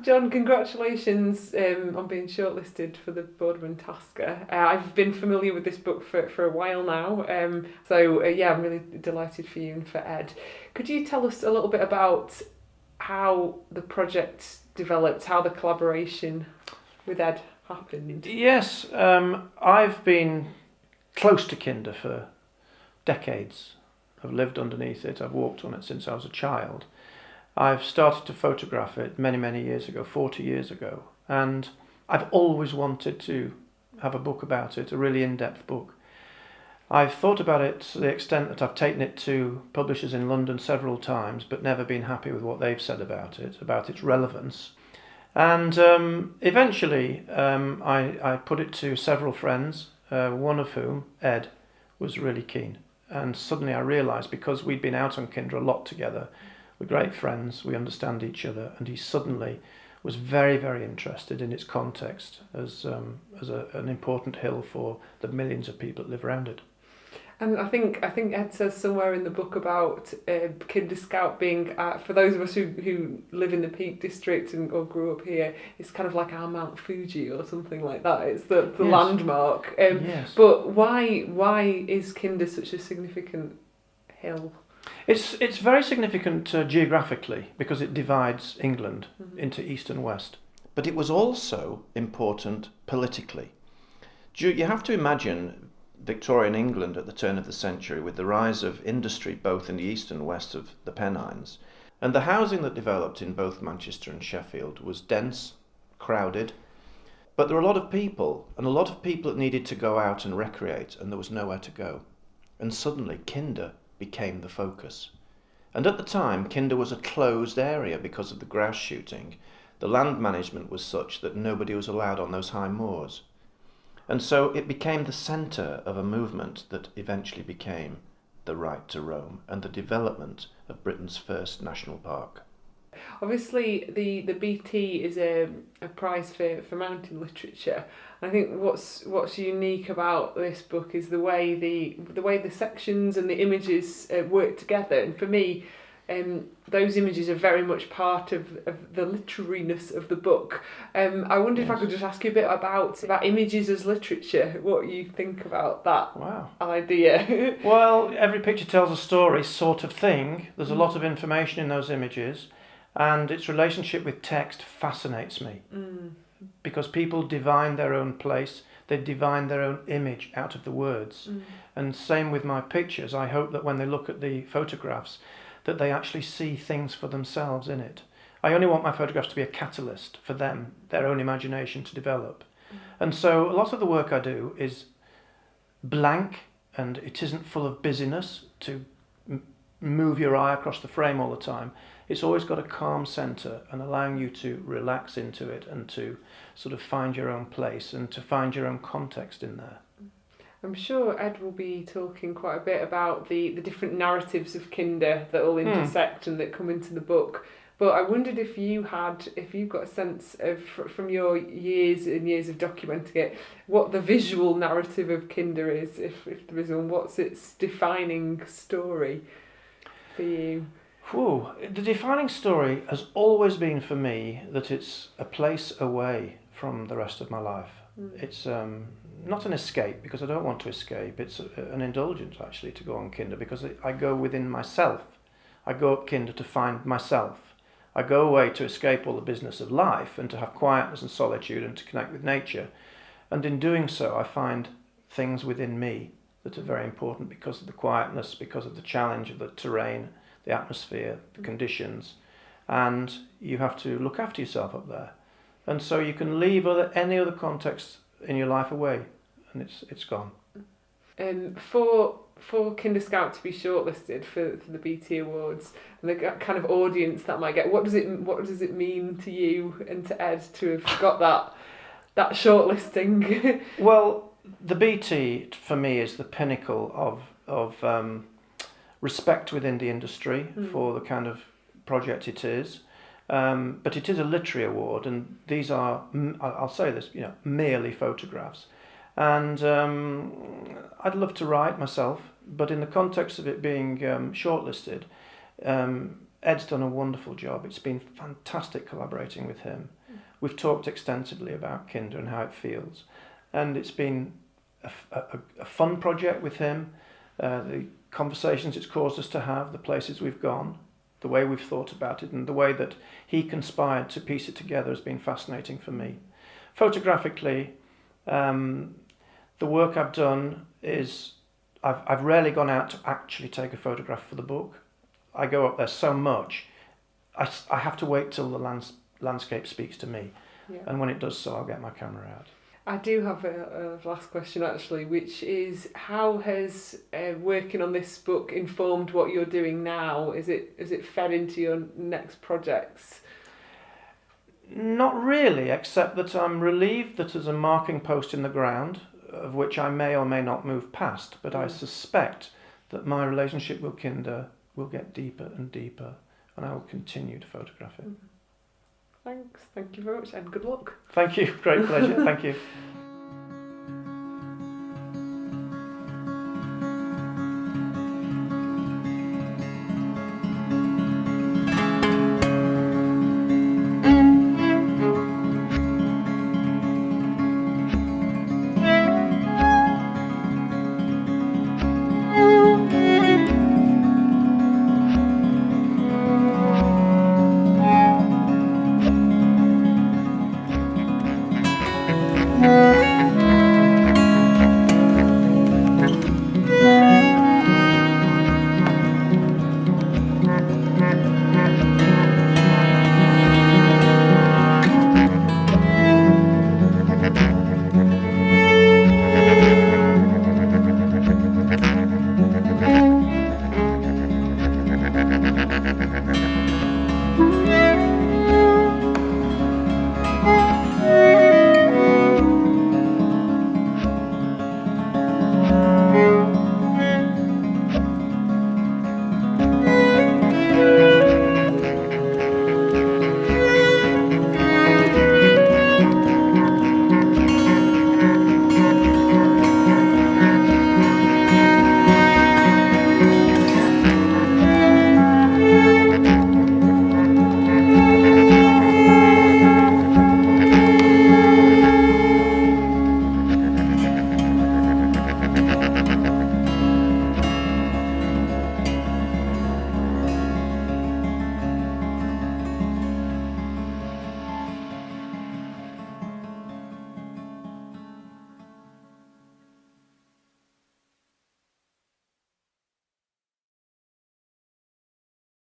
John, congratulations on being shortlisted for the Boardman Tasker. I've been familiar with this book for a while now, so I'm really delighted for you and for Ed. Could you tell us a little bit about how the project developed, how the collaboration with Ed happened? Yes, I've been close to Kinder for decades. I've lived underneath it, I've walked on it since I was a child. I've started to photograph it many, many years ago, 40 years ago, and I've always wanted to have a book about it, a really in-depth book. I've thought about it to the extent that I've taken it to publishers in London several times, but never been happy with what they've said about it, about its relevance. And eventually I put it to several friends, one of whom, Ed, was really keen. And suddenly I realised, because we'd been out on Kinder a lot together, we're great friends, we understand each other, and he suddenly was very, very interested in its context as an important hill for the millions of people that live around it. And I think Ed says somewhere in the book about Kinder Scout being, for those of us who live in the Peak District or grew up here, it's kind of like our Mount Fuji or something like that. It's the Yes. landmark. Yes. But why is Kinder such a significant hill? It's very significant geographically because it divides England into east and west. But it was also important politically. You have to imagine Victorian England at the turn of the century, with the rise of industry both in the east and west of the Pennines. And the housing that developed in both Manchester and Sheffield was dense, crowded, but there were a lot of people, and a lot of people that needed to go out and recreate, and there was nowhere to go. And suddenly Kinder became the focus. And at the time, Kinder was a closed area because of the grouse shooting. The land management was such that nobody was allowed on those high moors. And so it became the centre of a movement that eventually became the right to roam and the development of Britain's first national park. Obviously, the Beatty is a prize for mountain literature. And I think what's unique about this book is the way the sections and the images work together. And for me, those images are very much part of the literariness of the book. I wonder if I could just ask you a bit about images as literature, what you think about that idea. Well, every picture tells a story, sort of thing. There's a lot of information in those images, and its relationship with text fascinates me. Because people divine their own place, they divine their own image out of the words. And same with my pictures. I hope that when they look at the photographs, that they actually see things for themselves in it. I only want my photographs to be a catalyst for them, their own imagination to develop. And so a lot of the work I do is blank, and it isn't full of busyness to move your eye across the frame all the time. It's always got a calm centre and allowing you to relax into it and to sort of find your own place and to find your own context in there. I'm sure Ed will be talking quite a bit about the different narratives of Kinder that all intersect and that come into the book. But I wondered if you've got a sense of, from your years and years of documenting it, what the visual narrative of Kinder is, if there is one. What's its defining story for you? The defining story has always been for me that it's a place away from the rest of my life. It's not an escape, because I don't want to escape. It's an indulgence, actually, to go on Kinder, because I go within myself. I go up Kinder to find myself. I go away to escape all the business of life and to have quietness and solitude and to connect with nature. And in doing so, I find things within me that are very important because of the quietness, because of the challenge of the terrain, the atmosphere, the conditions. And you have to look after yourself up there. And so you can leave any other context in your life away, and it's gone. For Kinder Scout to be shortlisted for the Beatty Awards and the kind of audience that might get, what does it mean to you and to Ed to have got that shortlisting? Well, the Beatty for me is the pinnacle of respect within the industry for the kind of project it is. But it is a literary award, and these are, I'll say this, merely photographs. And I'd love to write myself, but in the context of it being shortlisted, Ed's done a wonderful job. It's been fantastic collaborating with him. We've talked extensively about Kinder and how it feels, and it's been a fun project with him. The conversations it's caused us to have, the places we've gone, the way we've thought about it, and the way that he conspired to piece it together has been fascinating for me. Photographically, the work I've done is I've rarely gone out to actually take a photograph for the book. I go up there so much, I have to wait till the landscape speaks to me. Yeah. And when it does so, I'll get my camera out. I do have a last question actually, which is how has working on this book informed what you're doing now? Is it fed into your next projects? Not really, except that I'm relieved that there's a marking post in the ground, of which I may or may not move past, but I suspect that my relationship with Kinder will get deeper and deeper, and I will continue to photograph it. Thanks, thank you very much, and good luck. Thank you, great pleasure, thank you.